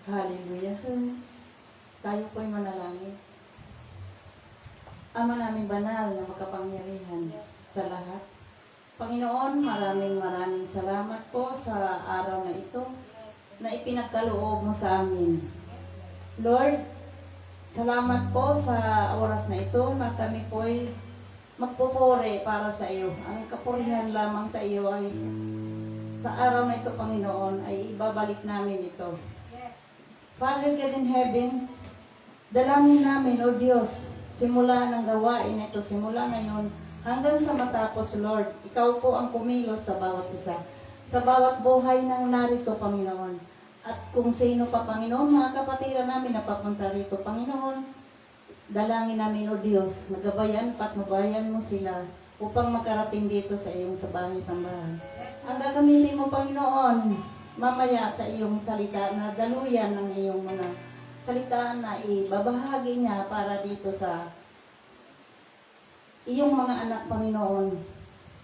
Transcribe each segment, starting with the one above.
Hallelujah. Tayo po'y manalangin. Ama namin banal na makapangyarihan sa lahat. Panginoon, maraming salamat po sa araw na ito na ipinagkaloob mo sa amin. Lord, salamat po sa oras na ito na kami po'y magpupuri para sa iyo. Ang kapurihan lamang sa iyo ay sa araw na ito, Panginoon, ay ibabalik namin ito. Father God in heaven, dalangin namin, O Diyos, simula ng gawain ito, simula ngayon, hanggang sa matapos, Lord, ikaw po ang kumilos sa bawat isa, sa bawat buhay ng narito, Panginoon. At kung sino pa, Panginoon, mga kapatiran namin na papunta rito, Panginoon, dalangin namin, O Diyos, magabayan, patnubayan mo sila upang makarating dito sa iyong sambahan. Ang gagamitin mo, Panginoon, mamaya sa iyong salita na daluyan ng iyong mga salita na ibabahagi niya para dito sa iyong mga anak, Panginoon.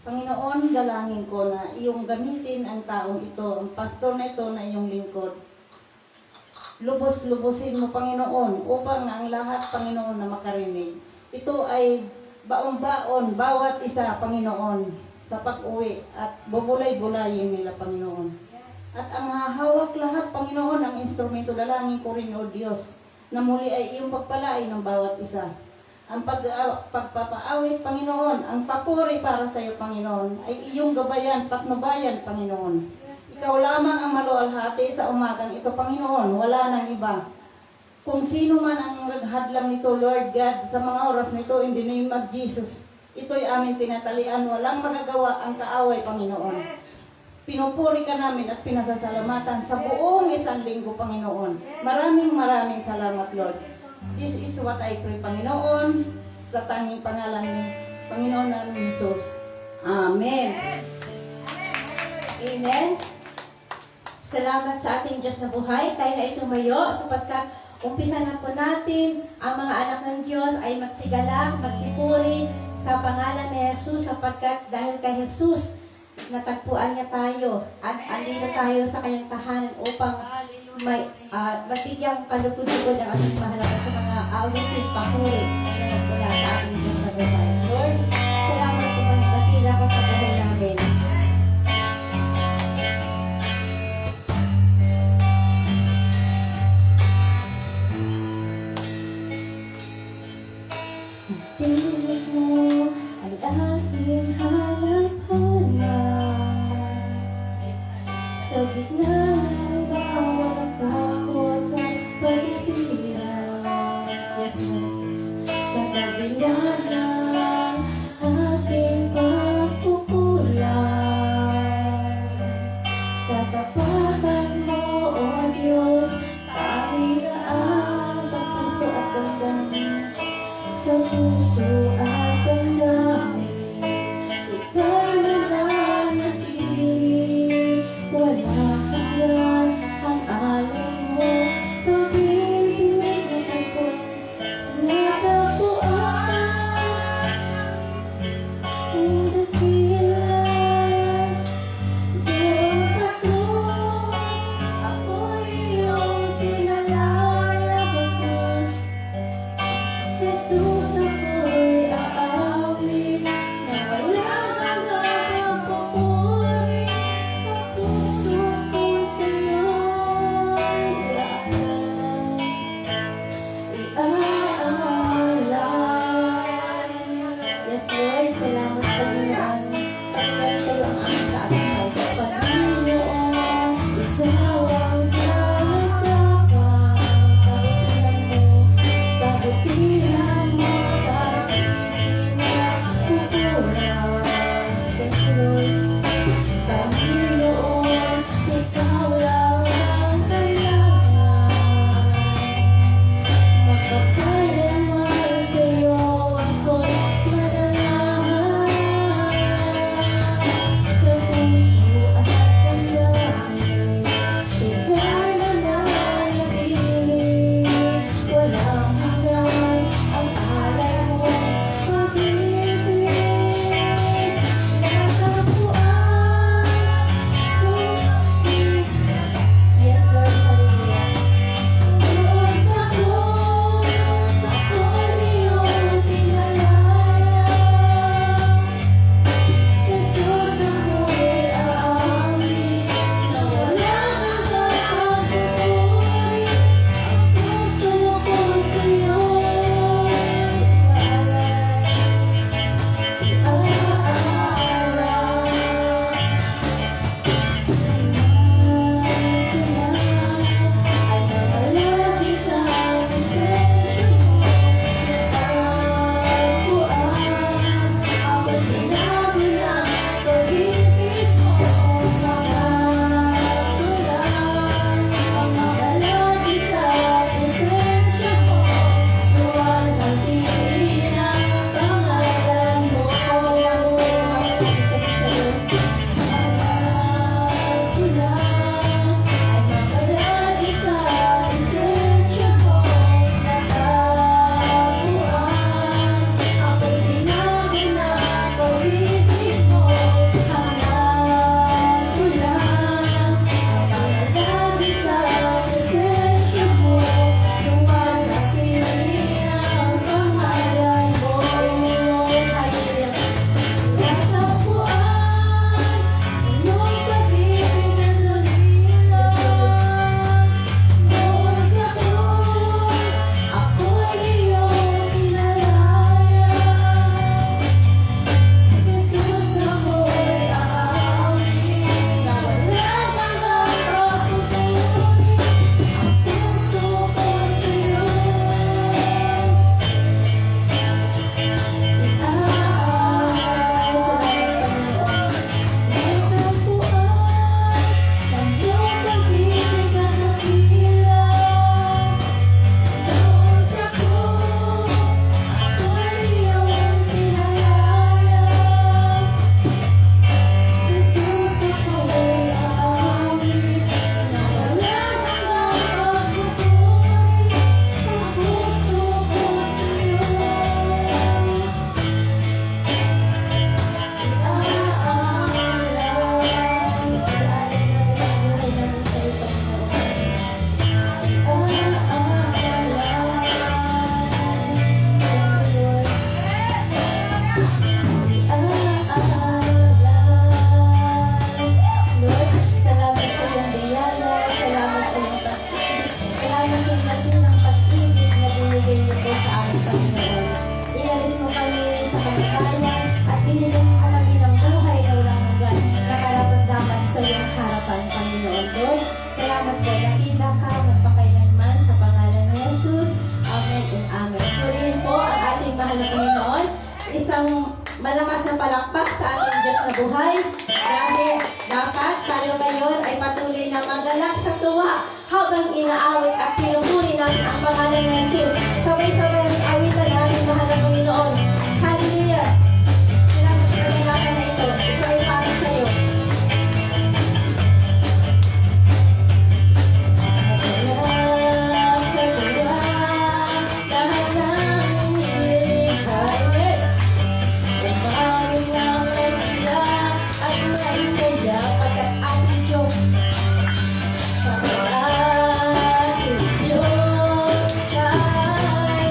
Panginoon, dalangin ko na iyong gamitin ang taong ito, ang pastor na ito na iyong lingkod. Lubos-lubusin mo, Panginoon, upang ang lahat, Panginoon, na makarinig. Ito ay baon-baon, bawat isa, Panginoon, sa pag-uwi at bubulay-bulayin nila, Panginoon. At ang hahawak lahat, Panginoon, ang instrumento, dalangin ko rin, O Diyos, na muli ay iyong pagpalain ng bawat isa. Ang pagpapaawit, Panginoon, ang papuri para sa iyo, Panginoon, ay iyong gabayan, patnubayan, Panginoon. Ikaw lamang ang maluwalhati sa umagang ito, Panginoon, wala nang iba. Kung sino man ang naghadlang nito, Lord God, sa mga oras nito, in the name of Jesus, ito'y aming sinatalian, walang magagawa ang kaaway, Panginoon. Pinupuri ka namin at pinasasalamatan sa buong isang linggo, Panginoon. Maraming salamat, Lord. This is what I pray, Panginoon, sa tanging pangalan ni Panginoon namin Jesus. Amen. Amen. Salamat sa ating Diyos na buhay. Tayo na itumayo sapagkat umpisa na po natin ang mga anak ng Diyos ay magsigalak, magsipuri sa pangalan ni Jesus sapagkat dahil kay Jesus, natagpuan niya tayo at andito tayo sa kanyang tahanan upang mabigyang kalugod-lugod ang ating mahalaga sa mga awitin, papuri na nagmula sa ating Diyos na buhay. Lord, salamat po nakila ka sa buhay namin. Tingin mo ang aking hanap-hanap sa gitna ng bawat takot at pag-ibig. Sa kabila ng aking pagkukulang, katapatan mo, O Diyos, pamilaan sa puso at damdamin. Sa puso at damdamin, ika'y mananatili. Wala hanggan ang alin mo, pag-ibig ko. Natagpuan ang dakilan. Doon sa krus, ako'y iyong pinalaya, Jesus. Jesus, ako'y isang malakas na palakpak sa ating Diyos na buhay. Dahil dapat tayo ngayon ay patuloy na magalak sa tuwa habang inaawit at pinupuri natin ang pangalan ng Jesus. Sabay-sabay ang awitan natin, mahal na Panginoon. Hallelujah! Salamat sa kaganapan na ito. Ito ay para sa iyo. Diyos ay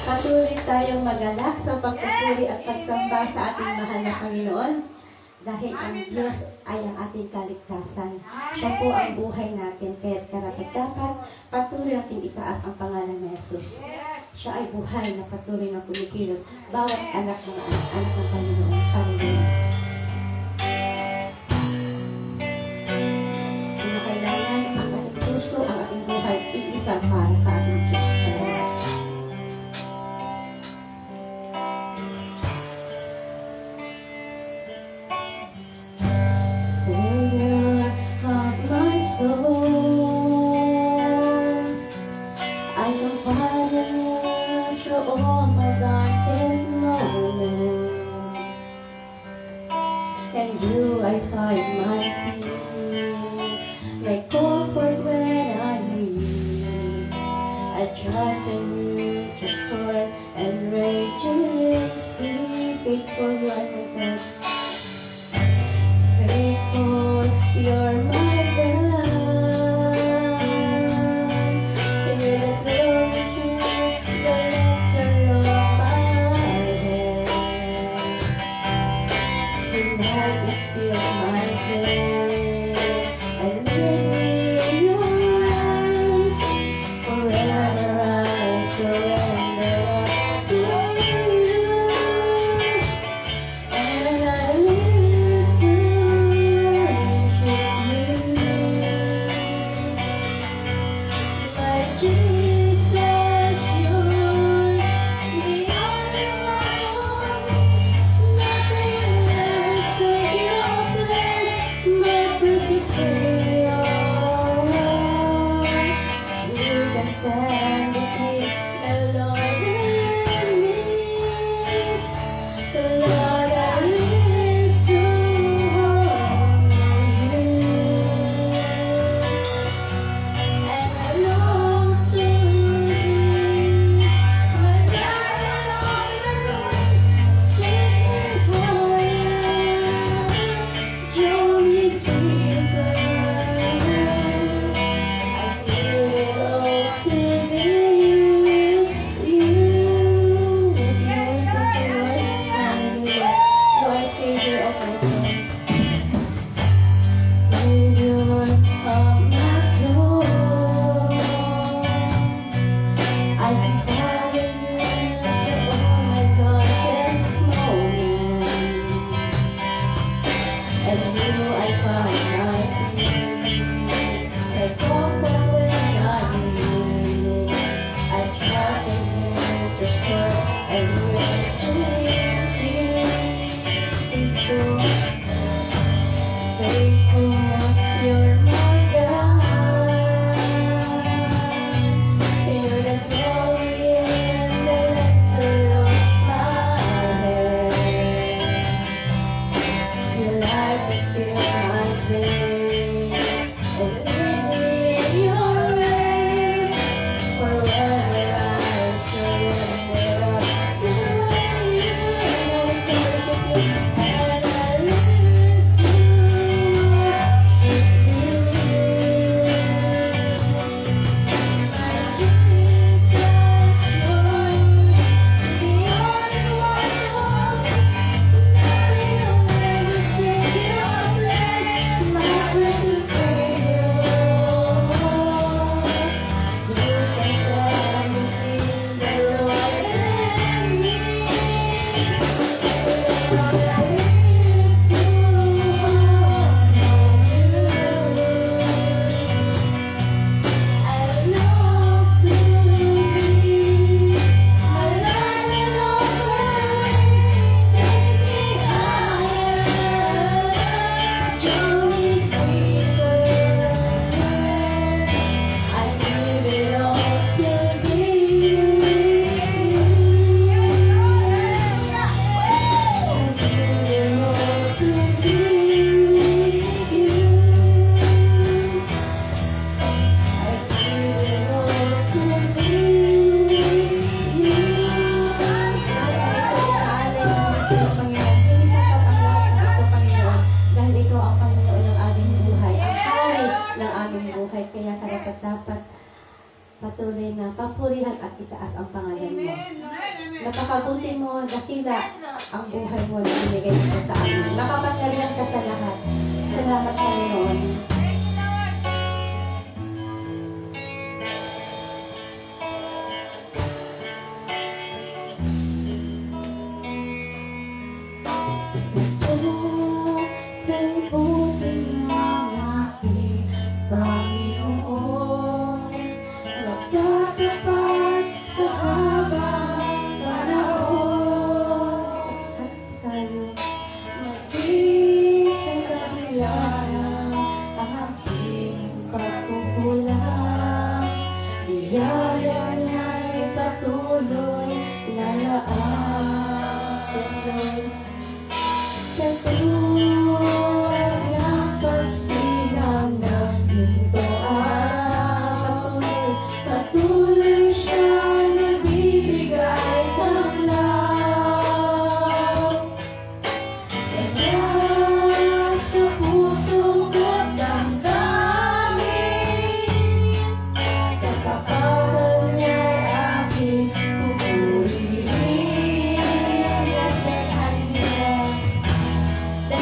Patuloy tayong magalak sa pagpupuri at pagsamba sa ating mahal na Panginoon dahil ang Diyos ay ang ating kaligtasan. Siya po ang buhay natin, kaya't karapat-dapat patuloy natin itaas ang pangalan ni Jesus. Siya ay buhay na patuloy na kumikilos bawat anak ng anak ng Panginoon. Hallelujah. Kung kailangan ang ating puso, ang ating buhay, iisa para sa ating Diyos. Savior of my soul, I confide in you through all my darkest moments. And you I find my peace, my comfort when I'm weak. I trust in you to storm and raging sea. Faithful you are my God. Faithful, you're my God. You're the glory to the lifter of my head. The night it fills my day, and lead me in your eyes. Forever I surrender to you, and I live to worship you. My Jesus, you're the only one. Nothing else take your place, my precious Savior. You can stand between the Lord and me. Lord, I live to honor you, and I long to be my God on earth. Take me higher, draw me deeper. I give it all to thee. You is Lord, Savior of my soul. Savior of my soul, I confide in you through all my darkest moments. And you I find my peace, my comfort when I'm weak. I trust in you to serve and receive. Faithful, you're my God. You're the glory and the lifter of my head. Your life has filled my day, and leads me in your ways. Forever I surrender to you, and I worship you, and I live to worship you. My Jesus, Lord, the only one. Patuloy na papurihan at itaas ang pangalan mo. Napakabuti mo, dakila ang buhay mo na binigay mo sa amin. Makapangyarihan ka sa lahat. Salamat, Panginoon. Kay buting ang aking Panginoon, magtatapat sa habang panahon. At tayo maging sa kabila ng aking pagkukulang. Biyaya niya'y patuloy na laan. Sa tulad ng pagsilang ng gintong araw, patuloy siyang nagbibigay tanglaw. Kaya sa puso ko't damdamin, kapakaran niya'y aking pupurihin. Yes,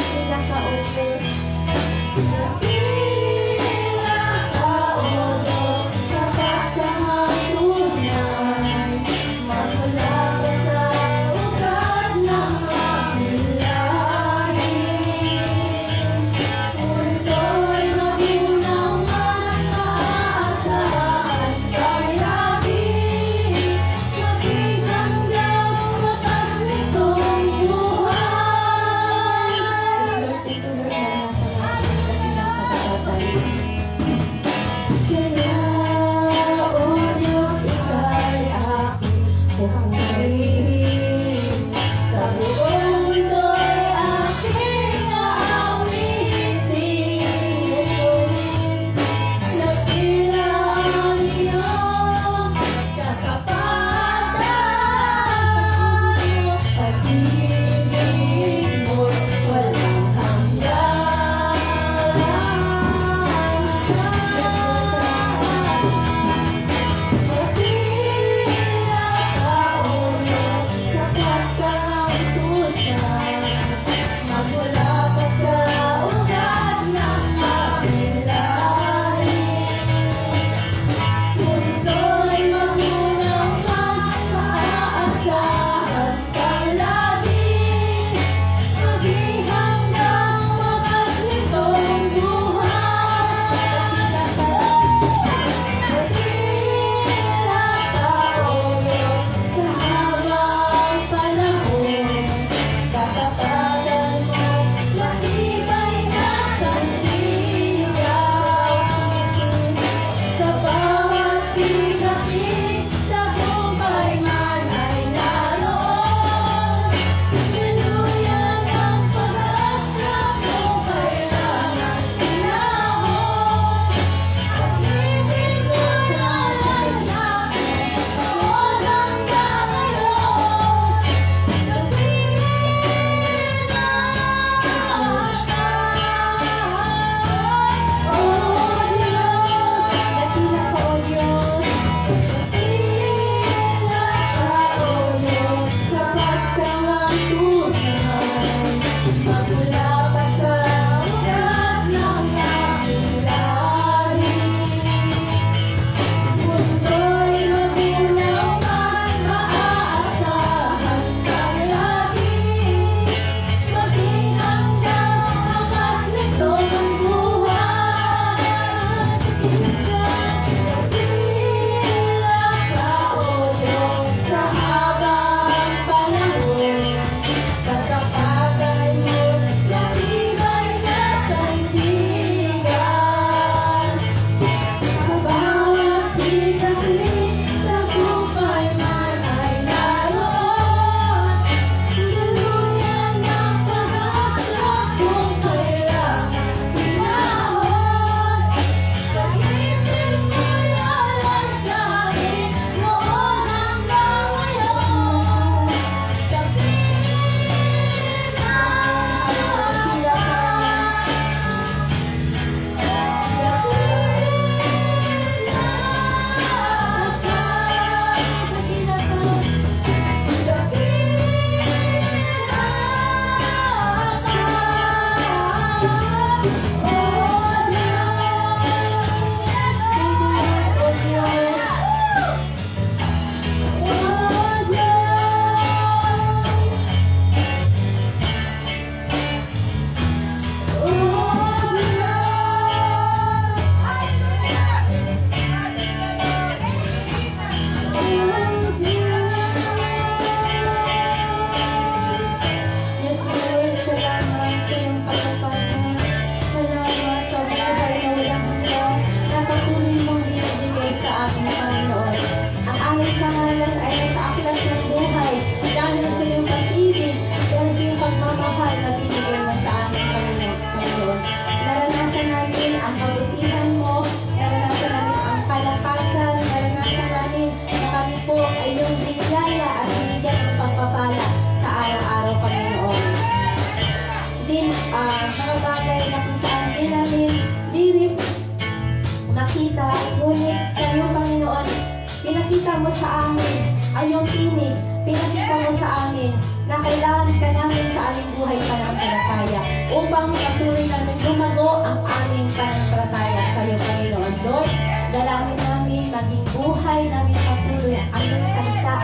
sa amin ay yung tinig. Pinakita mo sa amin na kailangan ka namin sa aming buhay pananampalataya upang patuloy namin lumago ang aming pananampalataya sa iyo, Panginoon. Lord, dalangin namin maging buhay namin patuloy ang iyong salita.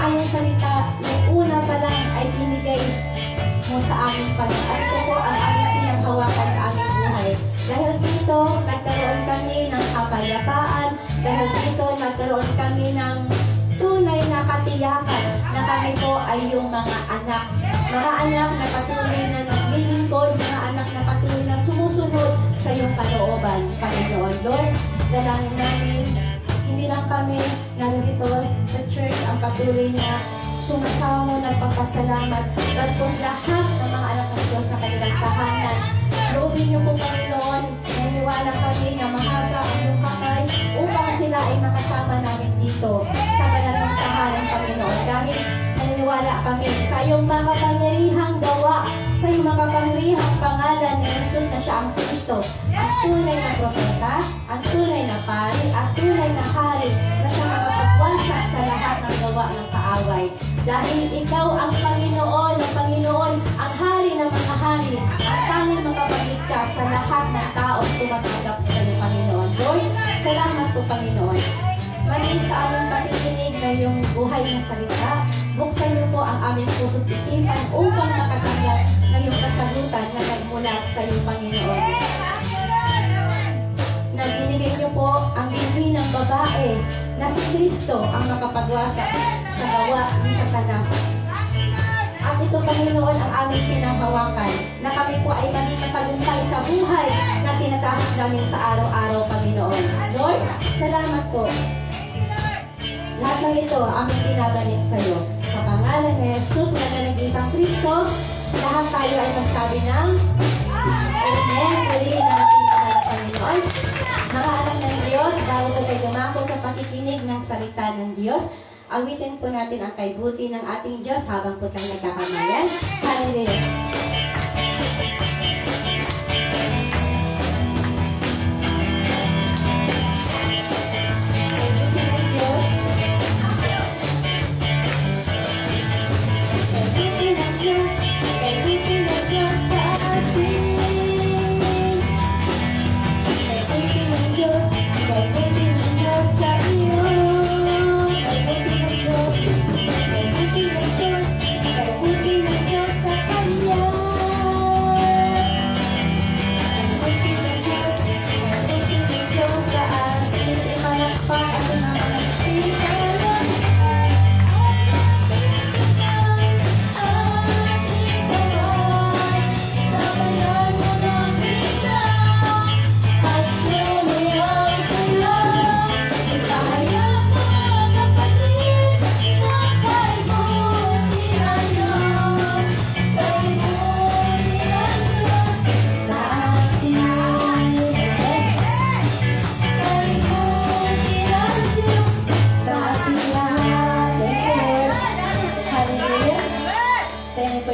Ang iyong salita, nung una pa lang ay binigay mo sa aming Panginoon. At ito po ang aming pinanghawakan sa aming buhay. Dahil dito, nagkaroon kami ng kapayapaan. Dahil dito, nagkaroon kami ng tunay na katiyakan na kami po ay yung mga anak. Mga anak na patuloy na naglilingkod, mga anak na patuloy na sumusunod sa iyong kalooban, Panginoon. Lord, dalangin namin, hindi lang kami narito sa church ang patuloy na sumasamo, nagpapasalamat, at kung lahat ng mga anak ng Diyos na kanilang tahanan. Loobin niyo po, Panginoon, naniwala kami na mahaba ang iyong kamay upang sila ay makasama namin dito sa kanilang tahanan, Panginoon. Dahil naniniwala kami sa iyong makapangyarihang gawa, sa iyong makapangyarihang pangalan ni Jesus na siya ang Kristo, ang tunay na propeta, ang tunay na pari, ang tunay na hari na siya makapagwasa sa lahat ng gawa ng kaaway. Dahil ikaw ang Panginoon, ang hari ng mga hari, ang tanging makapagligtas sa lahat ng taong tumatanggap sa iyo, Panginoon. Lord, salamat po, Panginoon. Maging sa aming pakikinig na yung buhay ng salita, buksan niyo po ang aming puso't isipan upang makatanggap na yung kasagutan na nagmula sa iyo, Panginoon. Na binigay niyo po ang binhi ng babae na si Kristo ang makapagwasa sa gawa ni Satanas. At ito, Panginoon, ang aming pinanghawakan na kami po ay maging matagumpay sa buhay na tinatahak namin sa araw-araw, Panginoon. Lord, salamat po. Lahat ng ito aming binabalik sa iyo. Sa pangalan ni Jesus na nanagisang Kristo, lahat tayo ay magsabi ng Amen. Purihin ang ating mahal na Panginoon. Mga anak ng Diyos, bago po tayo dumako sa pakikinig ng salita ng Diyos, awitin po natin ang kaibuti ng ating Diyos habang po tayo nagkakamayan. Hallelujah!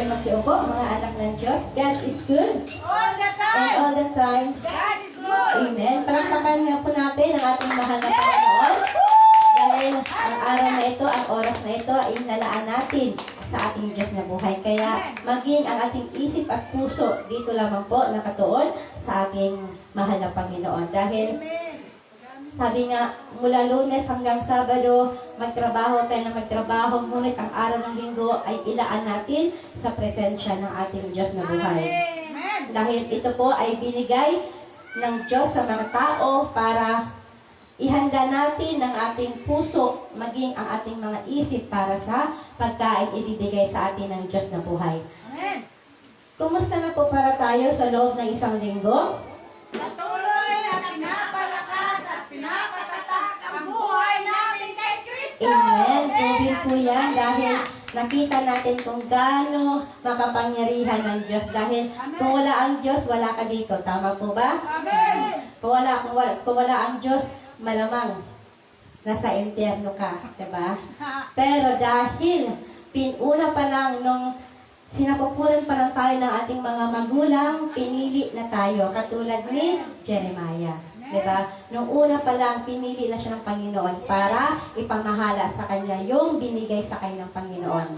Magsiupo, mga anak ng Diyos. God is good. All the And time. all the time. God is good. Amen. Palakpakan nga po natin ang ating mahal na Panginoon. Dahil ang araw na ito, ang oras na ito ay nalaan natin sa ating Diyos na buhay. Kaya maging ang ating isip at puso dito lamang po nakatuon sa ating mahal na Panginoon. Dahil sabi nga, mula Lunes hanggang Sabado, magtrabaho tayo na magtrabaho, ngunit ang araw ng Linggo ay ilaan natin sa presensya ng ating Diyos na buhay. Amen. Dahil ito po ay binigay ng Diyos sa mga tao para ihanda natin ng ating puso, maging ang ating mga isip para sa pagkain ibibigay sa atin ng Diyos na buhay. Amen. Kumusta na po para tayo sa loob ng isang linggo? Patuloy na pinapalakas at pinapatatak ang buhay namin kay Kristo. Amen. Tubig po yan dahil nakita natin kung gaano makapangyarihan ng Diyos. Dahil kung wala ang Diyos, wala ka dito. Tama po ba? Amen. Kung wala ang Diyos, malamang nasa impyerno ka. Diba? Pero dahil pinuna pa lang nung sinapupunan pa lang tayo ng ating mga magulang, pinili na tayo. Katulad ni Jeremiah. Diba? Nung una pa lang, pinili na siya ng Panginoon para ipamahala sa kanya yung binigay sa kanya ng Panginoon.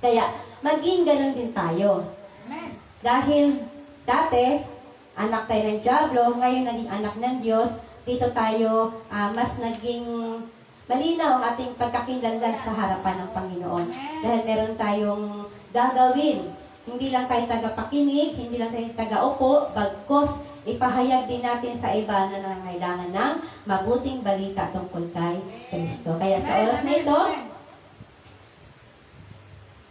Kaya, maging ganun din tayo. Amen. Dahil dati, anak tayo ng Diablo, ngayon naging anak ng Diyos, dito tayo mas naging malinaw ang ating pagkakinlangan sa harapan ng Panginoon. Dahil meron tayong gagawin. Hindi lang tayo tagapakinig, hindi lang tayo tagaupo, bagkos ipahayag din natin sa iba na nangangailangan ng mabuting balita tungkol kay Kristo. Kaya sa oras na ito,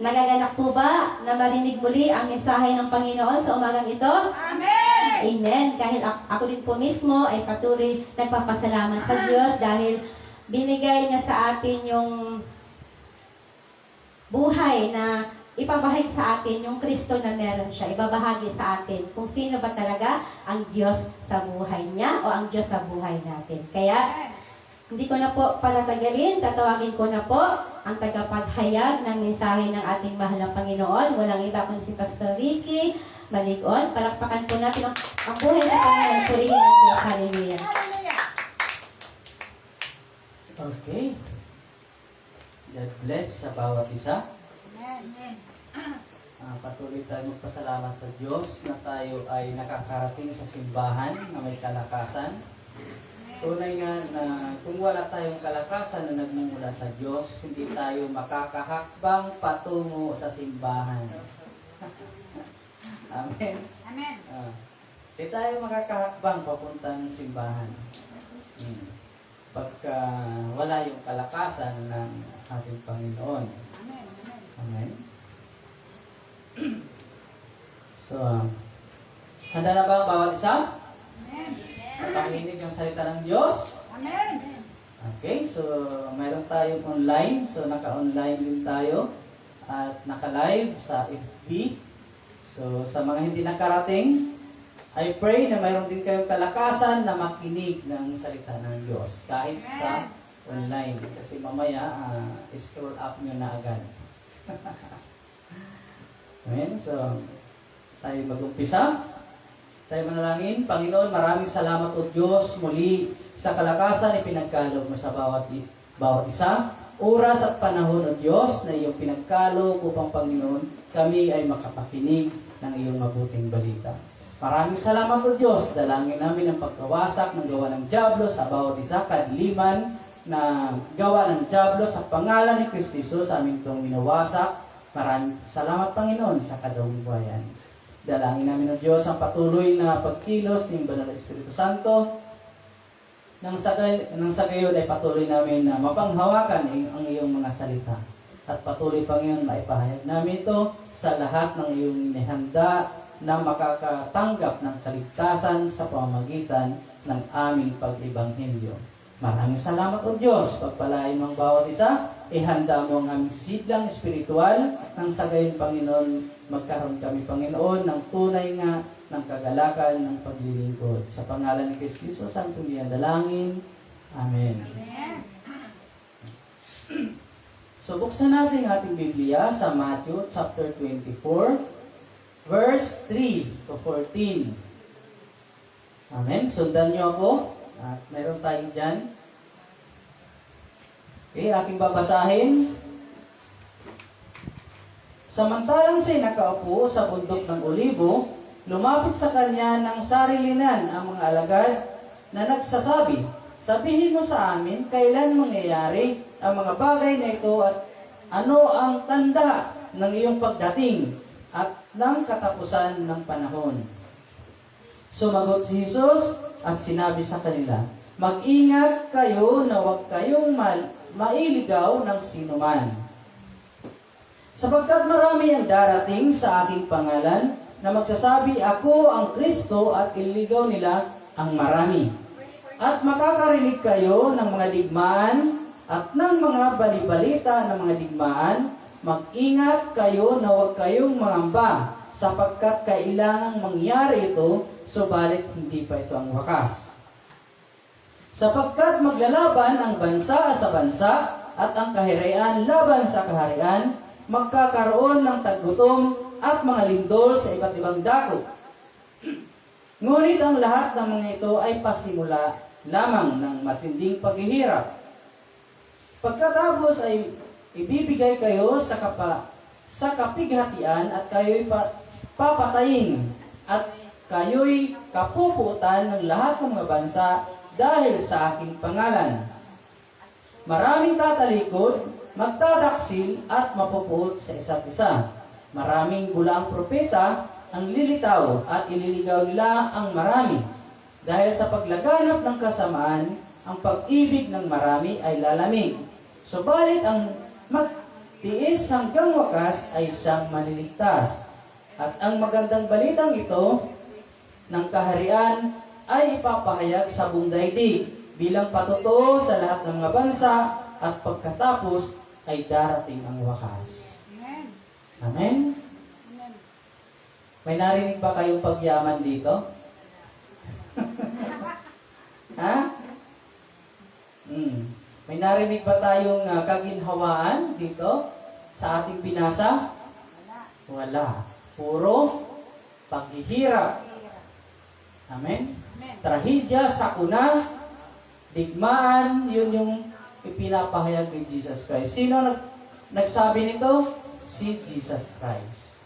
nagaganap po ba na marinig muli ang mensahe ng Panginoon sa umagang ito? Amen. Amen. Dahil ako din po mismo ay patuloy nagpapasalamat sa Diyos dahil binigay niya sa atin yung buhay na ipabahagi sa atin yung Kristo na meron siya. Ibabahagi sa atin kung sino ba talaga ang Diyos sa buhay niya o ang Diyos sa buhay natin. Kaya, hindi ko na po palatagalin, tatawagin ko na po ang tagapaghayag ng mensahe ng ating mahal na Panginoon. Walang iba kundi si Pastor Ricky Maligon. Palakpakan po natin ang buhay ng Panginoon. Purihin ng Diyos. Hallelujah. Hallelujah. Okay. God bless sa bawat isa. Amen. Patuloy tayo magpasalamat sa Diyos na tayo ay nakakarating sa simbahan na may kalakasan. Tunay nga na kung wala tayong kalakasan na nagmumula sa Diyos, hindi tayo makakahakbang patungo sa simbahan. Amen. Amen. Hindi tayo makakahakbang papuntang simbahan. Pagka wala yung kalakasan ng ating Panginoon. Amen. Amen. So, handa na ba ang bawat isa? Amen. Sa pakinig ng salita ng Diyos? Amen. Okay, so mayroon tayong online. So, naka-online din tayo. At naka-live sa FB. So, sa mga hindi nakarating, I pray na mayroon din kayong kalakasan na makinig ng salita ng Diyos. Kahit sa online. Kasi mamaya, scroll up nyo na agad. Amen. So, tayo mag-umpisa. Tayo manalangin. Panginoon, maraming salamat o Diyos muli sa kalakasan ipinagkaloob mo sa bawat isa. Oras at panahon o Diyos na iyong pinagkaloob upang Panginoon, kami ay makapakinig ng iyong mabuting balita. Maraming salamat o Diyos. Dalangin namin ang pagkawasak ng gawa ng Diablo sa bawat isa, kadiliman na gawa ng Diablo sa pangalan ni Kristo Jesus, amin itong minawasak. Maraming salamat, Panginoon, sa kadawang-buhayan. Dalangin namin ng Diyos ang patuloy na pagkilos ng Banal na Espiritu Santo. Nang sa gayon ay patuloy namin na mapanghawakan ang iyong mga salita. At patuloy, Panginoon, maipahayag namin ito sa lahat ng iyong inihanda na makakatanggap ng kaligtasan sa pamamagitan ng aming pag-ibanghelyo. Maraming salamat o Diyos. Pagpalain mo ang bawat isa, ihanda mo ang aming sidlang espiritual nang sa gayon, Panginoon, magkaroon kami, Panginoon, ng tunay nga ng kagalakan ng paglilingkod. Sa pangalan ni Kristo Jesus, ang tumiyan dalangin. Amen. So, buksan natin ang ating Biblia sa Matthew chapter 24, verse 3 to 14. Amen. Sundan niyo ako. At meron tayo dyan. Okay, aking babasahin. Samantalang siya'y nakaupo sa bundok ng Olibo, lumapit sa kanya ng sarilinan ang mga alagad na nagsasabi, sabihin mo sa amin kailan mangyayari ang mga bagay na ito at ano ang tanda ng iyong pagdating at ng katapusan ng panahon. Sumagot si Jesus at sinabi sa kanila, mag-ingat kayo na huwag kayong mailigaw ng sinuman. Sapagkat marami ang darating sa aking pangalan na magsasabi, ako ang Kristo at ililigaw nila ang marami. At makakarinig kayo ng mga digmaan at ng mga balibalita ng mga digmaan, mag-ingat kayo na huwag kayong mangamba sapagkat kailangang mangyari ito, subalit hindi pa ito ang wakas. Sapagkat maglalaban ang bansa sa bansa at ang kaharian laban sa kaharian, magkakaroon ng taggutom at mga lindol sa iba't ibang dako. Ngunit ang lahat ng mga ito ay pasimula lamang ng matinding paghihirap. Pagkatapos ay ibibigay kayo sa kapighatian at kayo'y papatayin at kayo'y kapuputan ng lahat ng mga bansa dahil sa aking pangalan. Maraming tatalikod, magtadaksil at mapupuot sa isa't isa. Maraming bulaang propeta ang lilitaw at ililigaw nila ang marami. Dahil sa paglaganap ng kasamaan, ang pag-ibig ng marami ay lalamig. Subalit ang magtiis hanggang wakas ay siyang maliligtas. At ang magandang balitang ito ng kaharian ay ipapahayag sa buong daigdig bilang patotoo sa lahat ng mga bansa at pagkatapos ay darating ang wakas. Amen. Amen? Amen. May narinig ba kayong pagyaman dito? Ha? May narinig ba tayong kaginhawaan dito sa ating binasa? Wala. Puro paghihirap. Amen? Amen. Trahedya, sakuna, digmaan, yun yung ipinapahayag ni Jesus Christ. Sino nagsabi nito? Si Jesus Christ.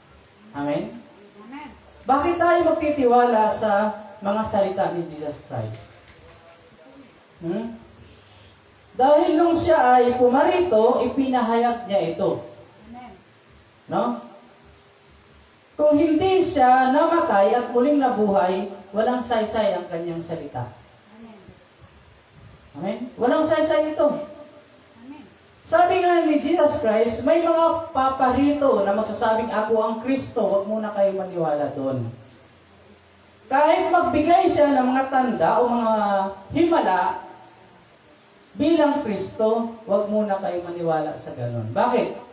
Amen? Amen. Bakit tayo magtitiwala sa mga salita ni Jesus Christ? Dahil nung siya ay pumarito, ipinahayag niya ito. Amen. No? Kung hindi siya namatay at muling nabuhay, walang saysay ang kanyang salita. Amen. Amen? Walang saysay ito. Amen. Sabi nga ni Jesus Christ, may mga paparito na magsasabing ako ang Kristo, huwag muna kayo maniwala doon. Kahit magbigay siya ng mga tanda o mga himala bilang Kristo, huwag muna kayo maniwala sa ganun. Bakit?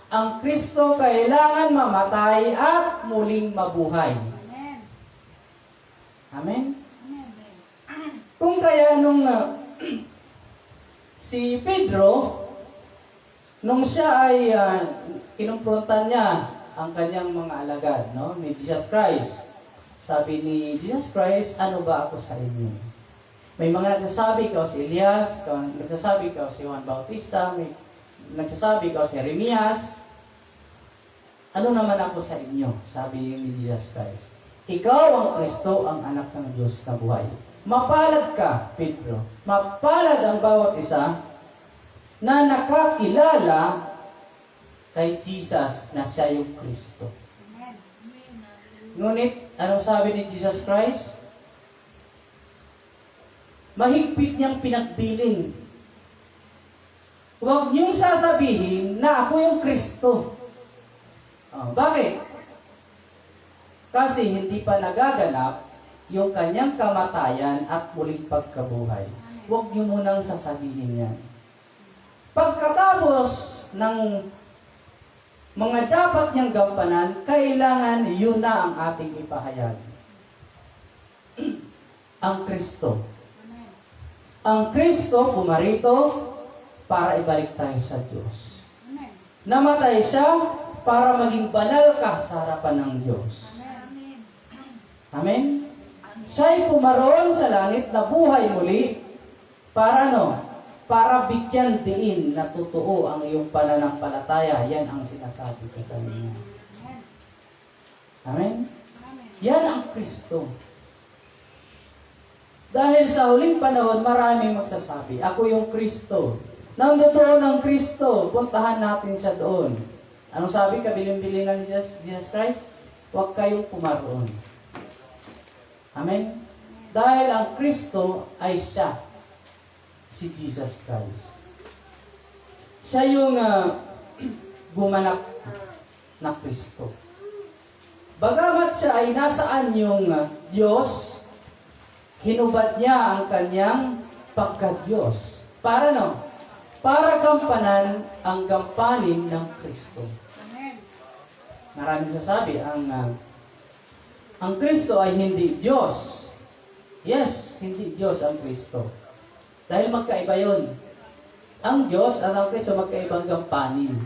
Ang Kristo kailangan mamatay at muling mabuhay. Amen. Amen? Amen. Kung kaya nung si Pedro, nung siya ay kinumprontan niya ang kanyang mga alagad, no, ni Jesus Christ. Sabi ni Jesus Christ, ano ba ako sa inyo? May mga nagsasabi ikaw si Elias, nagsasabi ikaw si Juan Bautista, may nagsasabi ikaw si Jeremias. Ano naman ako sa inyo? Sabi ni Jesus Christ. Ikaw ang Kristo, ang anak ng Diyos na buhay. Mapalad ka, Pedro. Mapalad ang bawat isa na nakakilala kay Jesus na siya yung Kristo. Amen. Ngunit, anong sabi ni Jesus Christ? Mahigpit niyang pinagbilin. Huwag niyong sasabihin na ako yung Kristo. Bakit? Kasi hindi pa nagaganap yung kanyang kamatayan at muling pagkabuhay. Huwag niyo munang sasabihin yan. Pagkatapos ng mga dapat niyang gampanan, kailangan yun na ang ating ipahayag. Ang Kristo. Amen. Ang Kristo pumarito para ibalik tayo sa Diyos. Amen. Namatay siya para maging banal ka sa harapan ng Diyos. Amen. Amen? Siya'y pumaroon sa langit na buhay muli para ano? Para bigyan diin na totoo ang iyong pananampalataya. Yan ang sinasabi ko kanina. Amen. Amen? Amen. Yan ang Kristo. Dahil sa huling panahon, maraming magsasabi, ako yung Kristo. Nang totoo ng Kristo, puntahan natin siya doon. Anong sabi, kabilin-bilin na ni Jesus Christ? Huwag kayong pumaroon. Amen? Dahil ang Kristo ay siya, si Jesus Christ. Siya yung gumanap na Kristo. Bagamat siya ay nasaan yung Diyos, hinubad niya ang kanyang pagka-Diyos. Para no? Para gampanan ang gampanin ng Kristo. Amen. Maraming sasabi, ang Kristo ay hindi Diyos. Yes, hindi Diyos ang Kristo. Dahil magkaiba yun. Ang Diyos at ang Kristo magkaibang gampanin.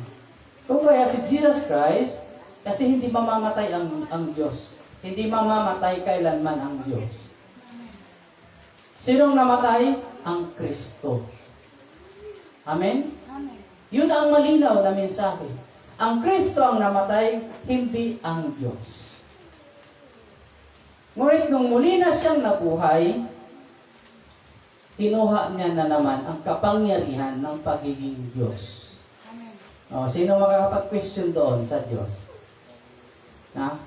Kung kaya si Jesus Christ, kasi hindi mamamatay ang Diyos. Hindi mamamatay kailanman ang Diyos. Sinong namatay? Ang Kristo. Amen? Amen. Yun ang malinaw na mensahe. Ang Kristo ang namatay, hindi ang Diyos. Ngunit nung muli na siyang nabuhay, kinuha niya na naman ang kapangyarihan ng pagiging Diyos. Amen. O, sino makakapag-question doon sa Diyos? Ha?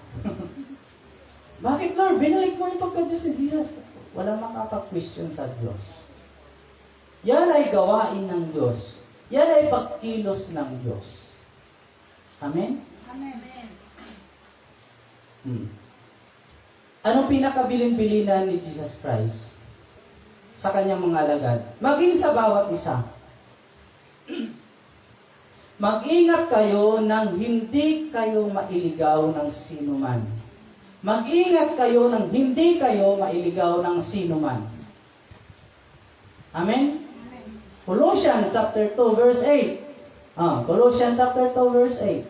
Bakit, Lord? Binalik mo yung pagka-Diyos ni Jesus. Walang makakapag-question sa Diyos. Yan ay gawain ng Diyos. Yan ay pagkilos ng Diyos. Amen? Amen. Anong pinakabilin-bilinan ni Jesus Christ sa kanyang mga alagad? Maging sa bawat isa. Mag-ingat kayo nang hindi kayo mailigaw ng sinuman. Mag-ingat kayo nang hindi kayo mailigaw ng sinuman. Amen? Colossians chapter 2 verse 8. Colossians chapter 2 verse 8.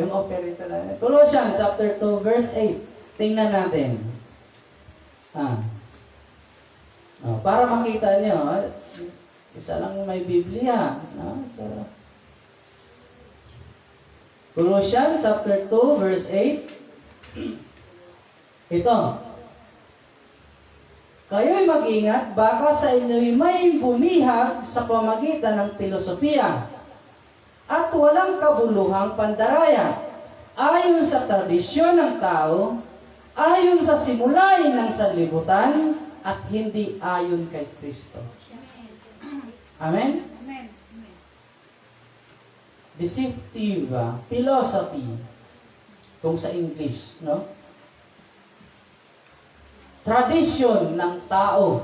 Yung operator na. Colossians chapter 2 verse 8. Tingnan natin. Para makita nyo, isa lang may Biblia. Colossians chapter 2 verse 8. Ito. Kayo'y mag-ingat, baka sa inyo'y may bumihag sa pamagitan ng filosofiya at walang kabuluhang pandaraya, ayon sa tradisyon ng tao, ayon sa simulain ng sanlibutan, at hindi ayon kay Kristo. Amen? Amen. Deceptive philosophy, kung sa English, no? Tradisyon ng tao.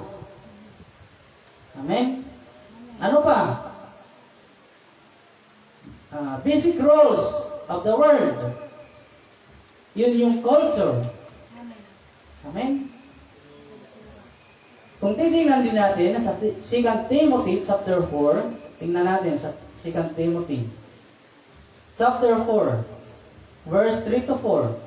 Amen? Ano pa? Basic rules of the world. Yun yung culture. Amen? Kung titingnan din natin sa 2 Timothy chapter 4, tingnan natin sa 2 Timothy chapter 4, verse 3 to 4.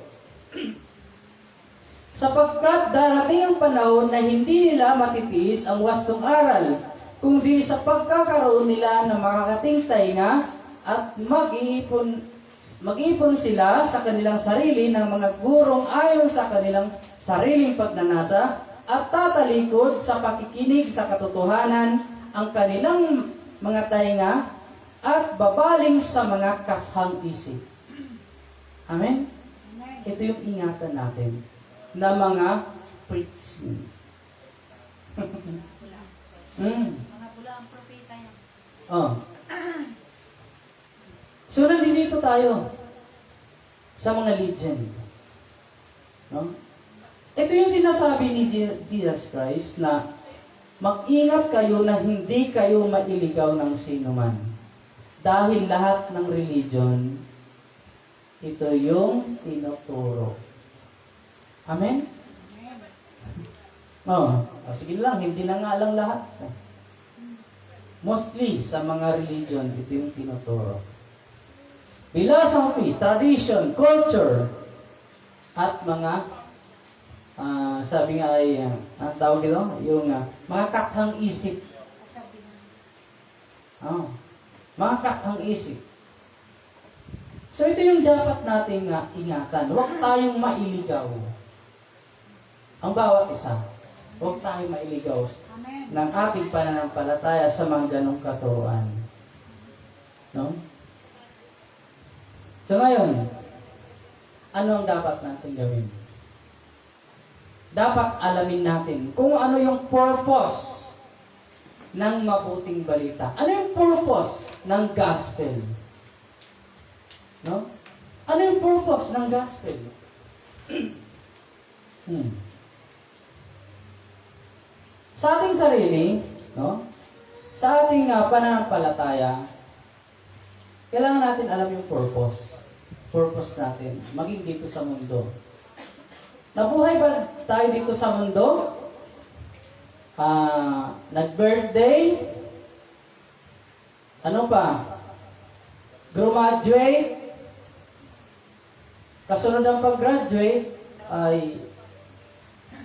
Sapagkat darating ang panahon na hindi nila matitiis ang wastong aral, kundi sa pagkakaroon nila ng makakating tainga at mag-iipon sila sa kanilang sarili ng mga gurong ayon sa kanilang sariling pagnanasa at tatalikod sa pakikinig sa katotohanan ang kanilang mga tainga at babaling sa mga kathang isip. Amen? Ito yung ingatan natin na mga preaching. Mga pula ang propeta niya. So, nandito tayo sa mga legend. No? Ito yung sinasabi ni Jesus Christ na mag-ingat kayo na hindi kayo mailigaw ng sinuman. Dahil lahat ng religion, ito yung tinuturo. Amen? Sige lang, hindi na nga lang lahat. Mostly, sa mga religion, ito yung tinuturo. Philosophy, tradition, culture, at mga, sabi nga ay, ang tawag dito, yung mga kathang isip. Mga kathang isip. So, ito yung dapat nating ingatan. Huwag tayong mailigaw. Ang bawat isa, huwag tayong mailigaw Amen. ng ating pananampalataya sa mga ganong katuruan. No? So ngayon, ano ang dapat natin gawin? Dapat alamin natin kung ano yung purpose ng mabuting balita. Ano yung purpose ng gospel? No? Ano yung purpose ng gospel? Sa ating sarili, no? Sa ating pananampalataya, kailangan natin alam yung purpose. Purpose natin, maging dito sa mundo. Nabuhay ba tayo dito sa mundo? Nag-birthday? Ano pa? Graduate? Kasunod ang pag-graduate ay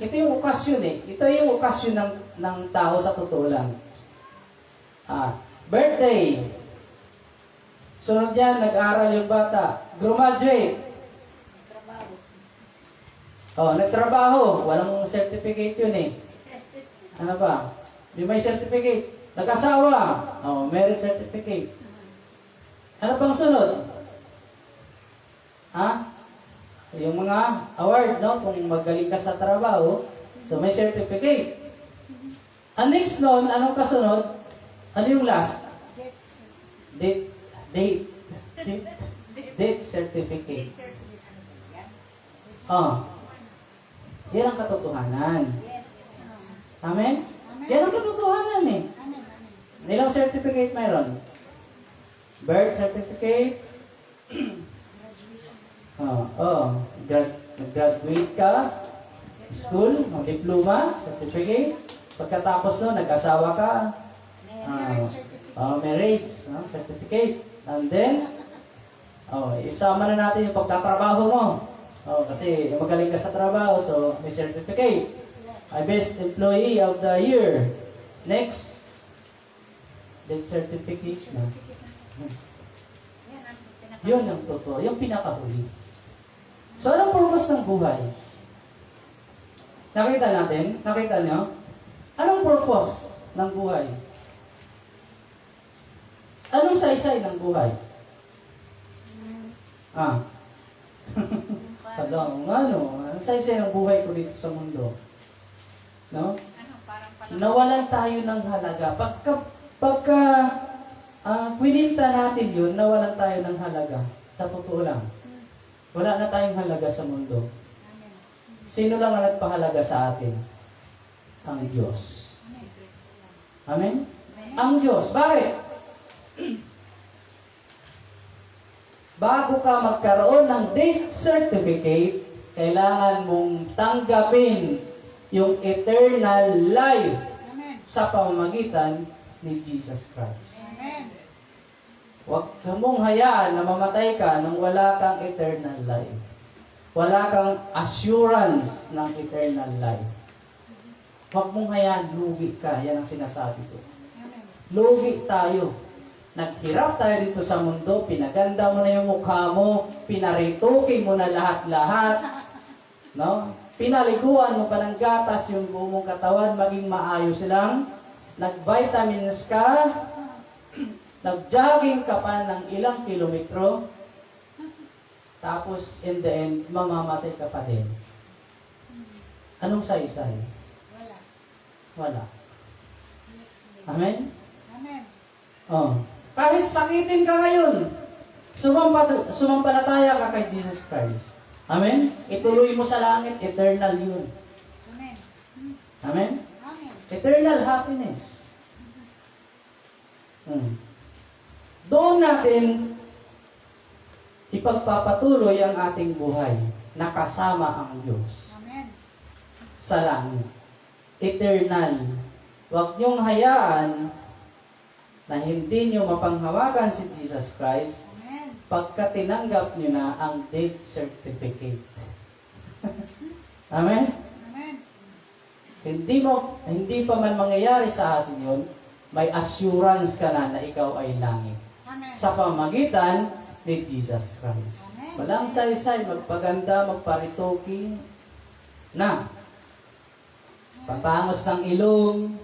Ito yung okasyon eh. Ito yung okasyon ng tao sa totoo lang. Birthday. Sunod yan, nag-aral yung bata. Graduate. Nagtrabaho. Walang certificate yun eh. Ano ba? Di may certificate. Nag-asawa. Marriage certificate. Ano pang sunod? Yung mga award, no? Kung magaling ka sa trabaho, so may certificate. Ang next nun, anong kasunod? Ano yung last? Date certificate. Yan ang katotohanan. Amen? Yan ang katotohanan eh. Ilang certificate mayroon? Birth certificate. Graduate ka. School, diploma, certificate. Pagkatapos nun, nag-asawa ka. Marriage, certificate. And then, isama na natin yung pagtatrabaho mo. Kasi magaling ka sa trabaho, so may certificate. Best Employee of the Year. Next. Death certificate na. Yun ang totoo. Yung pinakahuli. So, anong purpose ng buhay? Nakita natin? Nakita nyo? Anong purpose ng buhay? Anong saysay ng buhay? Alam nga no, ang saysay ng buhay ko dito sa mundo. No? Nawalan tayo ng halaga. Pagka kwininta natin yun, nawalan tayo ng halaga. Sa totoo lang. Wala na tayong halaga sa mundo. Sino lang ang nagpahalaga sa atin? Ang Diyos. Amen? Ang Diyos. Bakit? Bago ka magkaroon ng death certificate, kailangan mong tanggapin yung eternal life sa pamamagitan ni Jesus Christ. Huwag mong hayaan na mamatay ka nang wala kang eternal life. Wala kang assurance ng eternal life. Huwag mong hayaan, lugi ka. Yan ang sinasabi ko. Lugi tayo. Naghirap tayo dito sa mundo, pinaganda mo na yung mukha mo, pinaritukin mo na lahat-lahat. No? Pinaliguan mo pa ng gatas yung buong mong katawan, maging maayos lang. Nag-vitamins ka, nag-jogging ka pa ng ilang kilometro, tapos in the end, mamamatay ka pa din. Anong saysay? Wala. Amen? Kahit sakitin ka ngayon, sumampalataya ka kay Jesus Christ. Amen? Ituloy mo sa langit, eternal yun. Amen? Eternal happiness. Doon natin ipagpapatuloy ang ating buhay na kasama ang Diyos. Sa langit. Eternal. Huwag niyong hayaan na hindi niyo mapanghawakan si Jesus Christ pagka tinanggap niyo na ang death certificate. Amen? Hindi pa man mangyayari sa atin yun, may assurance ka na ikaw ay langit. Sa pamagitan ni Jesus Christ. Walang saysay, magpaganda, magparitoking, na patangos ng ilong,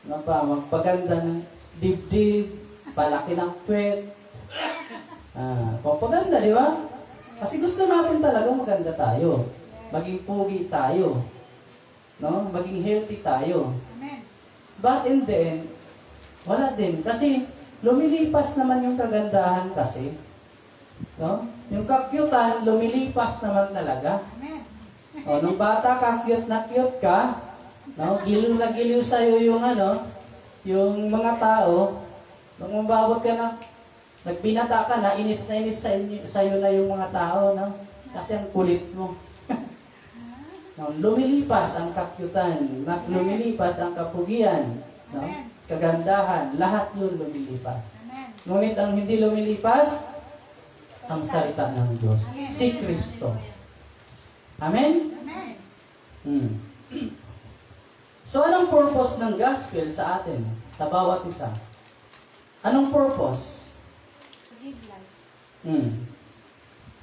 magpaganda ng dibdib, palaki ng puwet. Pagpaganda, di ba? Kasi gusto natin talaga maganda tayo. Maging pogi tayo. No? Maging healthy tayo. But in the end, wala din. Kasi lumilipas naman yung kagandahan kasi. No? Yung kakyutan, lumilipas naman talaga. Nung bata ka, cute na cute ka, no? Giliw na giliw sa'yo yung yung mga tao, nung mababot ka na, nagbinata ka na inis sa'yo na yung mga tao, no? Kasi ang kulit mo. No, lumilipas ang kakyutan, lumilipas ang kapugian, no? Kagandahan, lahat yun lumilipas. Ngunit ang hindi lumilipas, ang salita ng Diyos, si Kristo. Amen? So, anong purpose ng gospel sa atin? Sa bawat isa? Anong purpose? Give life.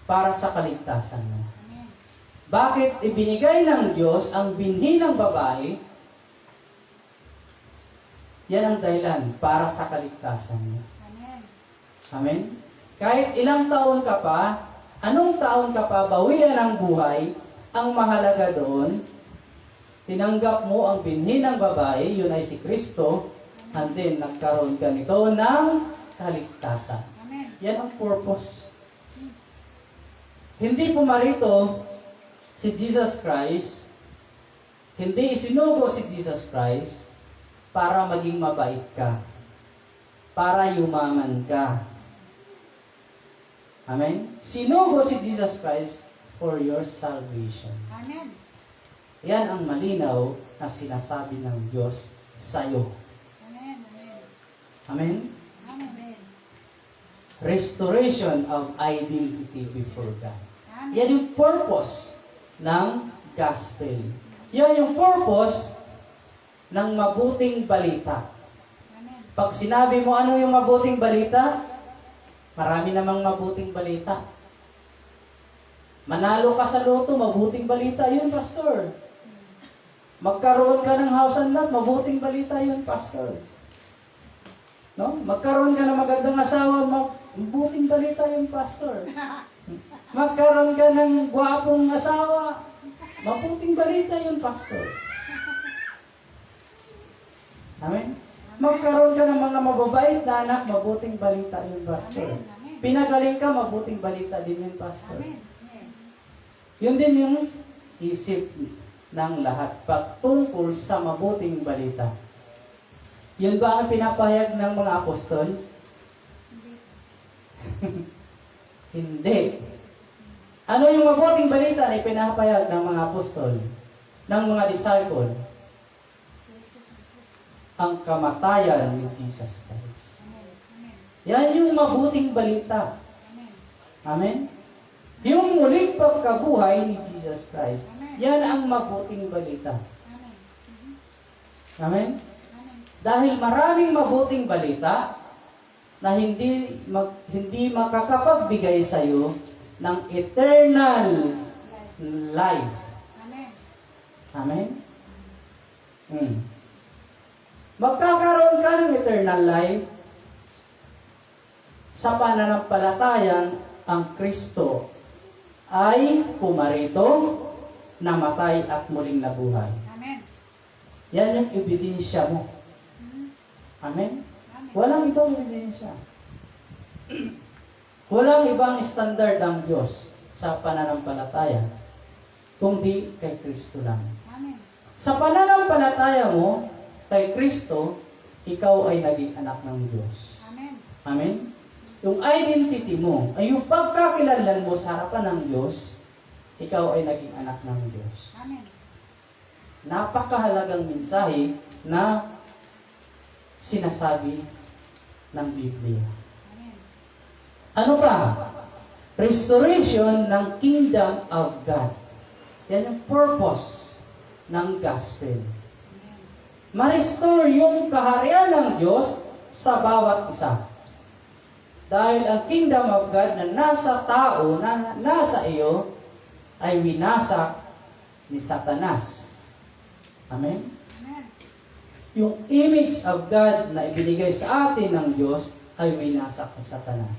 Para sa kaligtasan mo. Amen. Bakit ibinigay ng Diyos ang binhi ng babae? Yan ang dahilan para sa kaligtasan mo. Amen. Amen? Kahit ilang taon ka pa, anong taon ka pa, bawian ang buhay, ang mahalaga doon, tinanggap mo ang binhi ng babae, yun ay si Kristo, and then nagkaroon ka nito ng kaligtasan. Amen. Yan ang purpose. Hindi pumarito si Jesus Christ, hindi isinugo si Jesus Christ para maging mabait ka, para yumaman ka. Amen? Sinugo si Jesus Christ for your salvation. Amen. Yan ang malinaw na sinasabi ng Diyos sa'yo. Amen. Amen. Amen? Amen. Restoration of identity before God. Amen. Yan yung purpose ng gospel. Yan yung purpose ng mabuting balita. Amen. Pag sinabi mo ano yung mabuting balita, marami namang mabuting balita. Manalo ka sa loto, mabuting balita yun, pastor. Magkaroon ka ng house and lot, mabuting balita yun, pastor. No? Magkaroon ka ng magandang asawa, mabuting balita yun, pastor. Magkaroon ka ng gwapong asawa, mabuting balita yun, pastor. Amen? Magkaroon ka ng mga mababait na anak, mabuting balita yun, pastor. Amen. Amen. Pinagaling ka, mabuting balita din yun, pastor. Amen. Amen. Yun din yung isip ng lahat pagtungkol sa mabuting balita. Yun ba ang pinapahayag ng mga apostol? Hindi. Ano yung mabuting balita na ipinapahayag ng mga apostol, ng mga disciple? Ang kamatayan ni Jesus Christ. Amen. Amen. Yan yung mabuting balita. Amen. Amen? Yung muling pagkabuhay ni Jesus Christ, yan ang mabuting balita. Amen. Amen? Amen. Dahil maraming mabuting balita na hindi makakapagbigay sa iyo ng eternal life. Amen. Amen? Magkakaroon ka ng eternal life sa pananampalatayang ang Kristo ay pumarito, namatay at muling nabuhay. Amen. Yan yung ebidensya mo. Amen? Walang ibang ebidensya. Walang ibang standard ang Diyos sa pananampalataya kundi kay Kristo lang. Amen. Sa pananampalataya mo kay Kristo, ikaw ay naging anak ng Diyos. Amen. Amen? Yung identity mo, ay yung pagkakilanlan mo sa harapan ng Diyos, ikaw ay naging anak ng Diyos. Amen. Napakahalagang mensahe na sinasabi ng Biblia. Amen. Ano pa? Restoration ng Kingdom of God. Yan yung purpose ng gospel. Amen. Ma-restore yung kaharian ng Diyos sa bawat isa. Dahil ang Kingdom of God na nasa tao, na nasa iyo, ay winasak ni Satanas. Amen? Amen. Yung image of God na ibinigay sa atin ng Diyos ay winasak ni Satanas.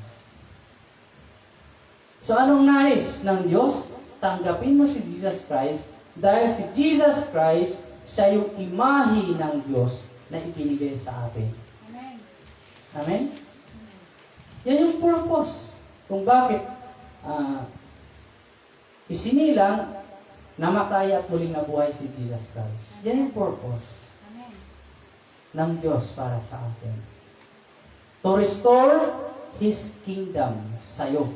So anong nais ng Diyos? Tanggapin mo si Jesus Christ dahil si Jesus Christ, siya yung imahe ng Diyos na ibinigay sa atin. Amen. Amen? Yan yung purpose kung bakit isinilang, namatay at muling nabuhay si Jesus Christ. Yan yung purpose Amen. ng Diyos para sa atin. To restore His kingdom sa'yo.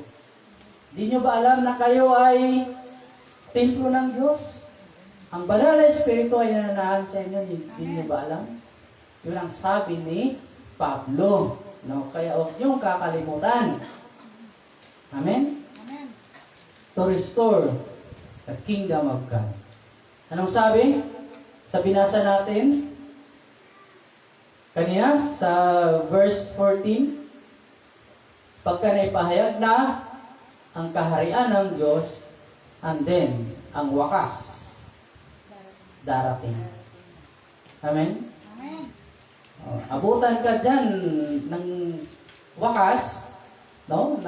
Di nyo ba alam na kayo ay templo ng Diyos? Ang banal na Espiritu ay nananahan sa inyo. Di nyo ba alam? Yun ang sabi ni Pablo. No? Kaya huwag niyong kakalimutan. Amen? Amen. To restore the kingdom of God. Anong sabi? Sa binasa natin, kanina, sa verse 14, pagka naipahayag na ang kaharian ng Diyos, and then, ang wakas, darating. Amen? Amen. Abutan ka dyan ng wakas, no?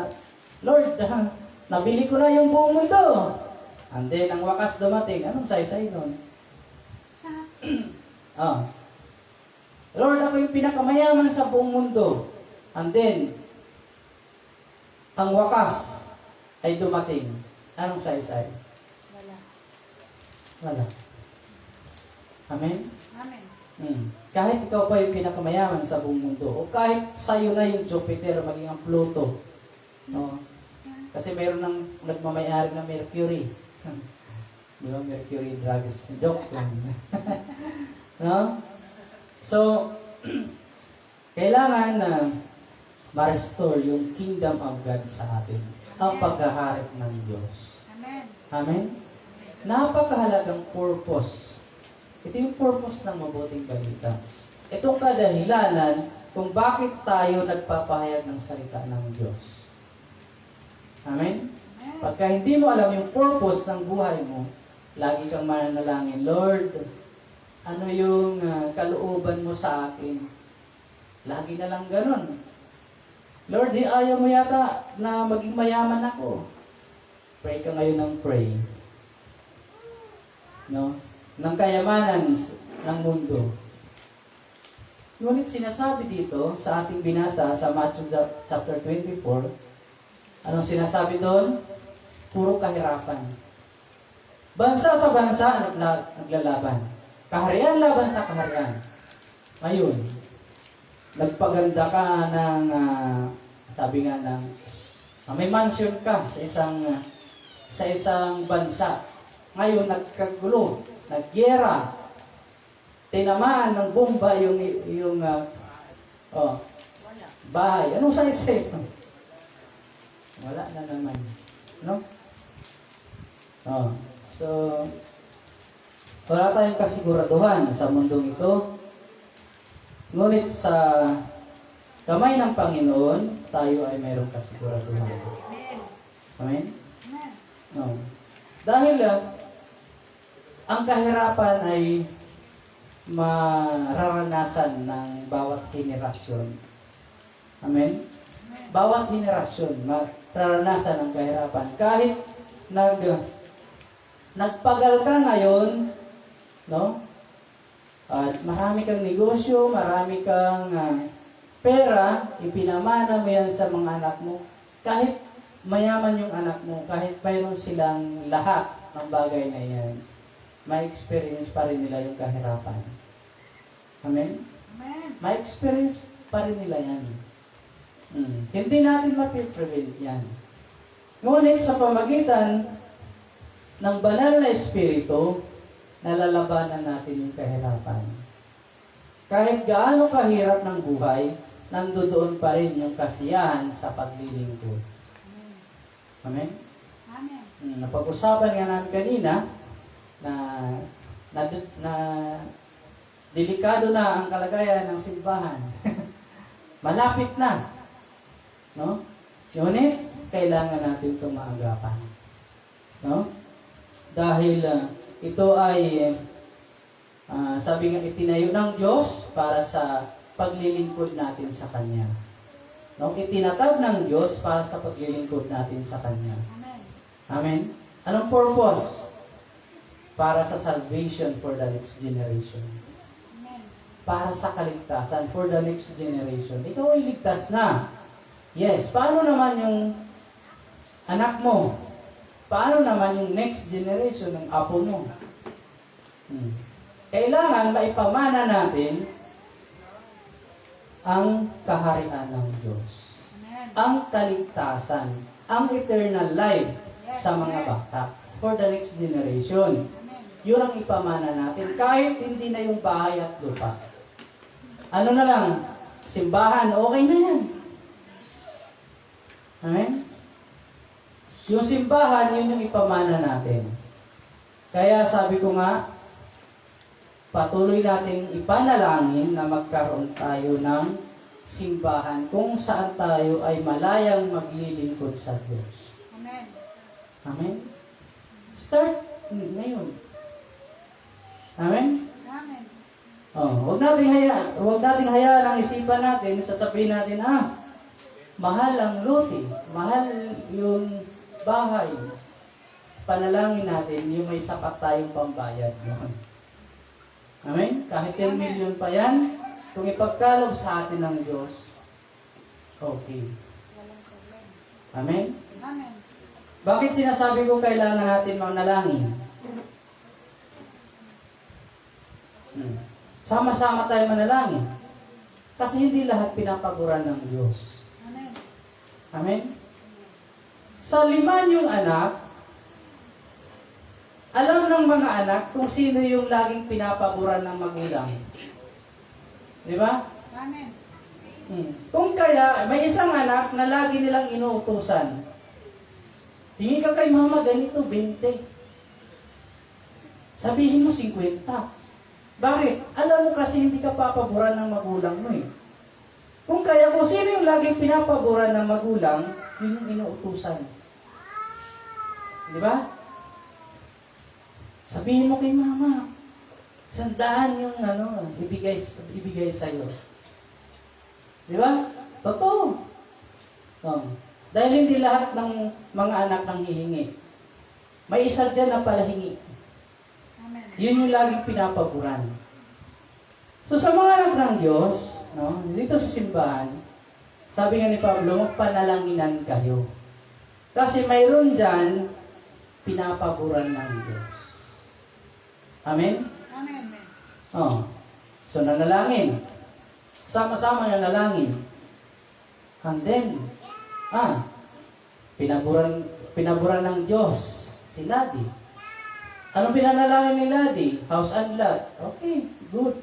Lord, nabili ko na yung buong mundo. And then, ang wakas dumating. Anong saysay doon? Lord, ako yung pinakamayaman sa buong mundo. And then, ang wakas ay dumating. Anong saysay? Wala. Wala. Amen? Amen. Kahit ikaw pa yung pinakamayaman sa buong mundo, o kahit sa'yo na yung Jupiter, maging ang Pluto, no? Kasi meron ng nagmamayari ng Mercury. Di ba? Mercury drugs. Joke lang. No? So, kailangan na ma-restore yung kingdom of God sa atin. Ang paghaharap ng Diyos. Amen. Amen? Napakahalagang purpose. Ito yung purpose ng mabuting balita. Itong kadahilanan kung bakit tayo nagpapahayag ng salita ng Diyos. Amen? Pagka hindi mo alam yung purpose ng buhay mo, lagi kang mananalangin, Lord, ano yung kalooban mo sa akin? Lagi na lang ganun. Lord, ayaw mo yata na maging mayaman ako. Pray ka ngayon ng pray. No? Ng kayamanan ng mundo. Ngunit sinasabi dito sa ating binasa sa Matthew chapter 24, anong sinasabi doon? Puro kahirapan. Bansa sa bansa naglalaban. Kaharian laban sa kaharian. Ngayon, nagpaganda ka ng, sabi nga ng, may mansion ka sa isang bansa. Ngayon, nagkagulo, nagyera, tinamaan ng bomba yung bahay. Anong saysay? Wala na naman. No? So, wala tayong kasiguraduhan sa mundong ito. Ngunit sa kamay ng Panginoon, tayo ay mayroong kasiguraduhan. Amen? No. Dahil ang kahirapan ay mararanasan ng bawat henerasyon. Amen? Bawat henerasyon mararanasan ang kahirapan. Kahit nagpagal ka ngayon, no? At marami kang negosyo, marami kang pera, ipinamana mo yan sa mga anak mo. Kahit mayaman yung anak mo, kahit mayroon silang lahat ng bagay na yan, may experience pa rin nila yung kahirapan. Amen? Amen. May experience pa rin nila yan. Hindi natin mapiprevent yan. Ngunit sa pamagitan ng banal na espiritu, nalalabanan natin yung kahirapan. Kahit gaano kahirap ng buhay, nandoon pa rin yung kasiyahan sa paglilingkod. Amen? Amen. Napag-usapan nga namin kanina na delikado na ang kalagayan ng simbahan. Malapit na. No? Ngunit, kailangan natin itong maagapan. No? Dahil ito ay sabi nga itinayo ng Diyos para sa paglilingkod natin sa Kanya. No? Itinatag ng Diyos para sa paglilingkod natin sa Kanya. Amen. Amen? Anong purpose? Para sa salvation for the next generation. Amen. Para sa kaligtasan for the next generation. Ikaw ay ligtas na. Yes, paano naman yung anak mo? Paano naman yung next generation ng apo mo? Kailangan maipamana natin ang kaharian ng Diyos. Amen. Ang kaligtasan, ang eternal life sa mga bata for the next generation. Amen. Yun ang ipamana natin kahit hindi na yung bahay at lupa. Ano na lang, simbahan, okay na yan. Amen? Yung simbahan, yun yung ipamana natin. Kaya sabi ko nga, patuloy nating ipanalangin na magkaroon tayo ng simbahan kung saan tayo ay malayang maglilingkod sa Diyos. Amen. Amen? Start ngayon. Amen? Amen. Huwag nating hayaan ang isipan natin, sasabihin natin, mahal ang luti, mahal yung bahay. Panalangin natin yung may sapat tayong pambayad noon. Amen? Kahit 10 million pa yan, kung ipagkalob sa atin ng Diyos, okay. Amen? Amen. Bakit sinasabi ko kailangan natin manalangin? Sama-sama tayo manalangin. Kasi hindi lahat pinapaboran ng Diyos. Amen. Amen? Sa 5 yung anak, alam ng mga anak kung sino yung laging pinapaboran ng magulang. Di ba? Amen. Kung kaya, may isang anak na lagi nilang inuutusan. Tingin ka kay mama, ganito, 20. Sabihin mo, 50. Bakit? Alam mo kasi hindi ka papaboran ng magulang mo eh. Kung kaya, kung sino yung laging pinapaboran ng magulang, yun yung inuutusan. Di ba? Sabihin mo kay mama, 100 yung ibigay sa'yo. Di ba? Totoo. Dahil hindi lahat ng mga anak nang hihingi. May isa dyan na palahingi. Amen. Yun yung laging pinapaboran. So sa mga anak ng Diyos, dito sa simbahan, sabi nga ni Pablo, magpanalanginan kayo. Kasi mayroon dyan, pinapaboran ng Diyos. Amen? Amen. So nanalangin. Sama-sama nanalangin. And then, pinaburan ng Diyos si Ladi. Anong pinanalangin ni Ladi? House and lot. Okay, good.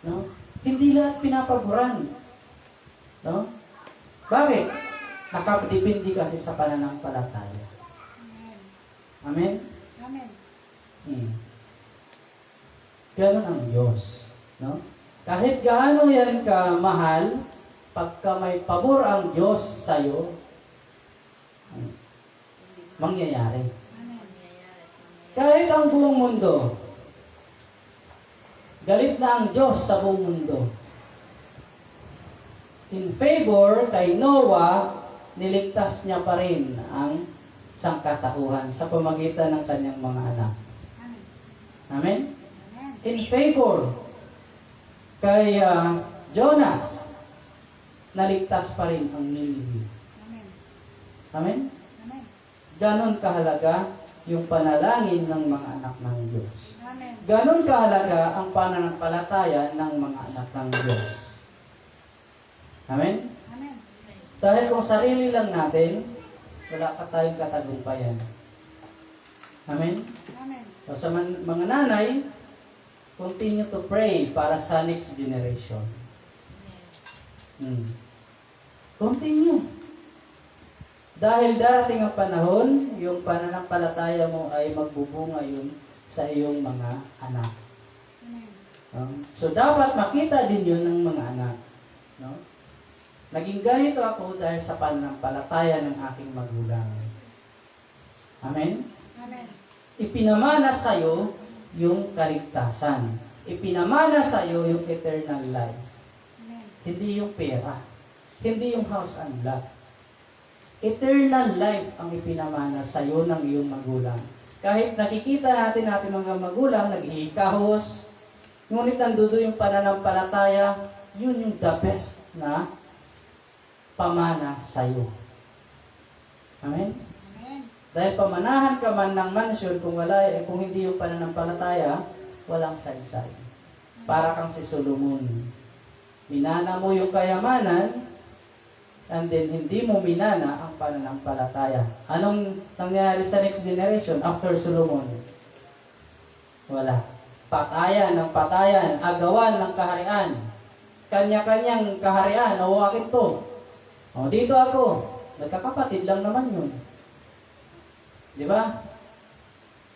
No? Hindi lahat pinapaboran. No? Bakit? Nakadepende kasi sa pananampalataya. Amen? Amen. Ganon ang Diyos. No? Kahit gaano yan ka mahal, pagka may pabor ang Diyos sa'yo, mangyayari. Amen. Kahit ang buong mundo, galit na ang Diyos sa buong mundo. In favor kay Noah, niligtas niya pa rin ang sangkatauhan sa pamagitan ng kanyang mga anak. Amen. Amen? Amen. In favor kay Jonas, naligtas pa rin ang Nineveh. Amen. Amen? Amen. Ganon kahalaga yung panalangin ng mga anak ng Diyos. Amen. Ganon kahalaga ang pananampalataya ng mga anak ng Diyos. Amen? Amen. Dahil kung sarili lang natin, wala pa tayong katagumpayan. Amen? Amen. So, sa mga nanay, continue to pray para sa next generation. Continue. Dahil darating ang panahon, yung pananampalataya mo ay magbubunga yun sa iyong mga anak. Amen. So, dapat makita din yun ng mga anak. No? Naging ganito ako dahil sa pananampalataya ng aking magulang. Amen? Amen. Ipinamana sa iyo yung kaligtasan. Ipinamana sa iyo yung eternal life. Amen. Hindi yung pera. Hindi yung house and lot. Eternal life ang ipinamana sa iyo ng iyong magulang. Kahit nakikita natin mga magulang, naghihikahos, ngunit nandudo yung pananampalataya, yun yung the best na pamana sa iyo. Amen? Amen. Dahil pamanahan ka man ng mansyon, kung hindi yung pananampalataya, walang saysay. Para kang si Solomon. Minana mo yung kayamanan, and then hindi mo minana ang pananampalataya. Anong nangyari sa next generation after Solomon? Wala. Patayan ng patayan, agawan ng kaharian. Kanya-kanyang kaharian, o akin to. O, dito ako. Nagkakapatid lang naman yun. Di ba?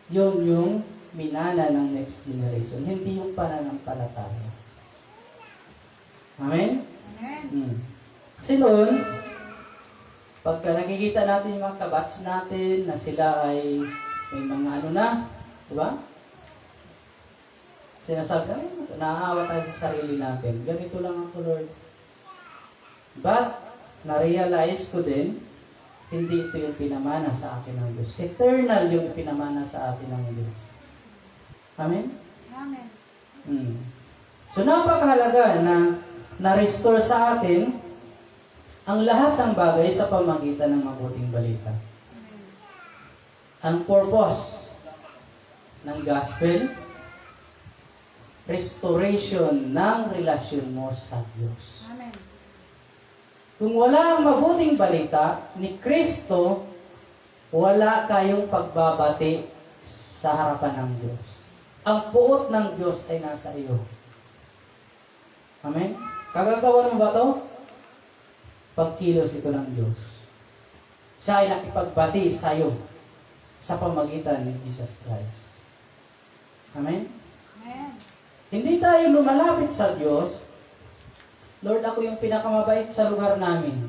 Yun yung minana ng next generation, hindi yung pananampalataya. Amen? Amen. Kasi noon, pagka nakikita natin yung mga kabats natin na sila ay may mga ano na, di ba? Sinasabi, ay, naaawa tayo sa sarili natin. Ganito lang ako, Lord. But, na-realize ko din, hindi ito yung pinamana sa akin ng Diyos. Eternal yung pinamana sa atin ng Diyos. Amen? Amen. So, napakahalaga na na-restore sa atin ang lahat ng bagay sa pamagitan ng mabuting balita. Ang purpose ng gospel, restoration ng relasyon mo sa Diyos. Amen. Kung wala ang mabuting balita ni Kristo, wala kayong pagbabati sa harapan ng Diyos. Ang puot ng Diyos ay nasa iyo. Amen? Kagagawa mo ba ito? Pagkilos ito ng Diyos. Siya ay nakipagbati sa iyo sa pamagitan ni Jesus Christ. Amen? Amen. Hindi tayo lumalapit sa Diyos, Lord, ako yung pinakamabait sa lugar namin.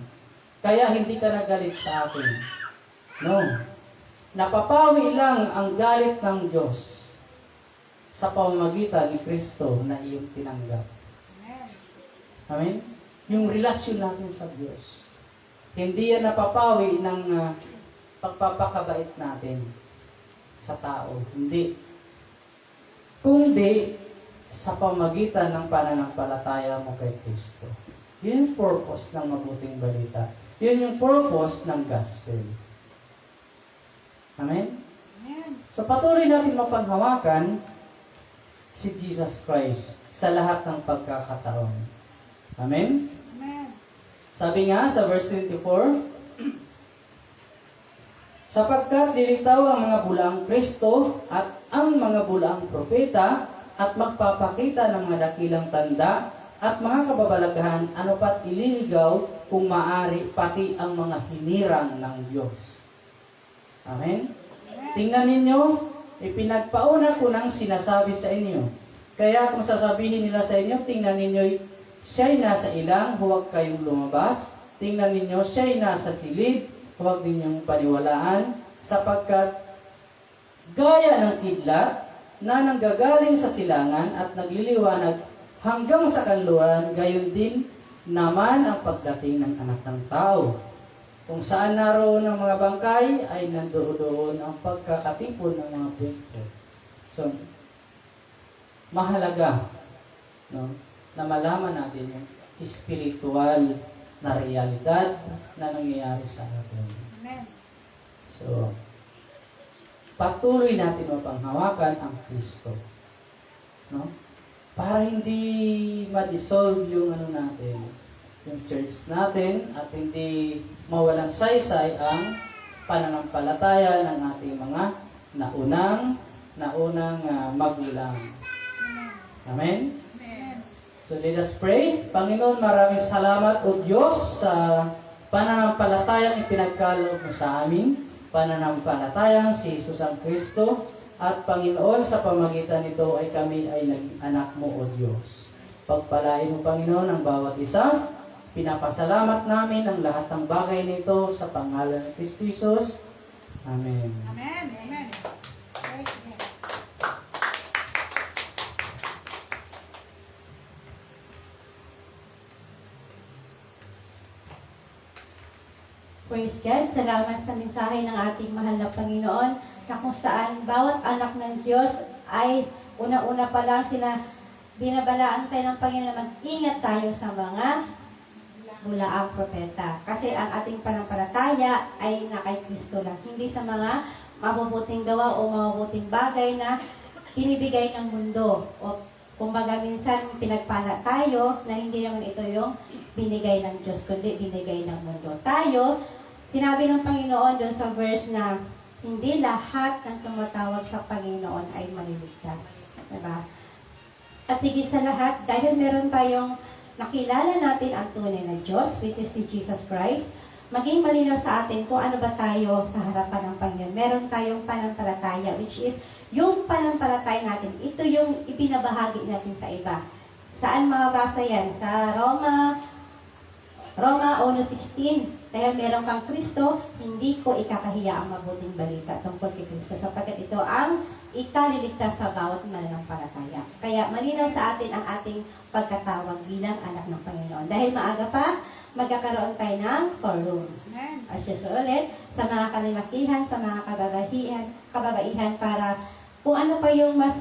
Kaya hindi ka nagalit sa akin. No. Napapawi lang ang galit ng Diyos sa pamamagitan ni Kristo na iyong tinanggap. Amen. Amen? Yung relasyon natin sa Diyos. Hindi yan napapawi ng pagpapakabait natin sa tao. Hindi. Kundi sa pamagitan ng pananampalataya mo kay Kristo. Yun yung purpose ng mabuting balita. Yun yung purpose ng gospel. Amen? Amen. So patuloy natin mapanghawakan si Jesus Christ sa lahat ng pagkakataon. Amen? Amen. Sabi nga sa verse 24, sapagkat lilitaw ang mga bulaang Kristo at ang mga bulaang propeta at magpapakita ng mga dakilang tanda at mga kababalaghan ano pat ililigaw kung maari pati ang mga hinirang ng Diyos. Amen? Tingnan ninyo, ipinagpauna ko ng sinasabi sa inyo. Kaya kung sasabihin nila sa inyo, tingnan ninyo, siya'y nasa ilang, huwag kayong lumabas. Tingnan ninyo, siya'y nasa silid, huwag ninyong paniwalaan, sapagkat gaya ng kidlat na nanggagaling sa silangan at nagliliwanag hanggang sa kanluran, gayon din naman ang pagdating ng anak ng tao. Kung saan naroon ang mga bangkay, ay nandoon ang pagkakatipon ng mga punto. So, mahalaga, no, na malaman natin yung spiritual na realidad na nangyayari sa atin. Amen. So, patuloy natin mapanghawakan ang Kristo. No? Para hindi ma-dissolve yung natin, yung church natin, at hindi mawalang saysay ang pananampalataya ng ating mga naunang magulang. Amen? Amen. So let us pray. Panginoon, maraming salamat o Diyos sa pananampalatayang ipinagkaloob mo sa amin. Pananampalatayang si Jesus ang Kristo. At Panginoon, sa pamagitan nito ay kami ay naging anak mo o Diyos. Pagpalain mo, Panginoon, ang bawat isa. Pinapasalamat namin ang lahat ng bagay nito sa pangalan ng Kristo Jesus. Amen. Amen. Amen. Praise God. Praise God. Salamat sa mensahe ng ating mahal na Panginoon na kung saan bawat anak ng Diyos ay una-una pa lang binabalaan tayo ng Panginoon na mag-ingat tayo sa mga bulaang propeta. Kasi ang ating panampalataya ay na kay Kristo lang. Hindi sa mga mabubuting gawa o mabubuting bagay na binibigay ng mundo. O kumbaga minsan pinagpala tayo na hindi naman ito yung binigay ng Diyos, kundi binigay ng mundo. Tayo, sinabi ng Panginoon doon sa verse na hindi lahat ng tumatawag sa Panginoon ay maliligtas. Diba? At higit sa lahat, dahil meron tayong nakilala natin ang tunay na Diyos, which is si Jesus Christ, maging malinaw sa atin kung ano ba tayo sa harapan ng Panginoon. Meron tayong pananampalataya, which is yung pananampalataya natin, ito yung ibinabahagi natin sa iba. Saan mababasa yan? Sa Roma 1:16. Dahil meron kang Kristo, hindi ko ikakahiya ang mabuting balita tungkol kay Kristo sapagkat ito ang ikaliligtas sa bawat mananampalataya. Kaya malinaw sa atin ang ating pagkatawag bilang anak ng Panginoon. Dahil maaga pa, magkakaroon tayo ng forum. Amen. As usual ulit, sa mga kalalakihan, sa mga kababaihan para kung ano pa yung mas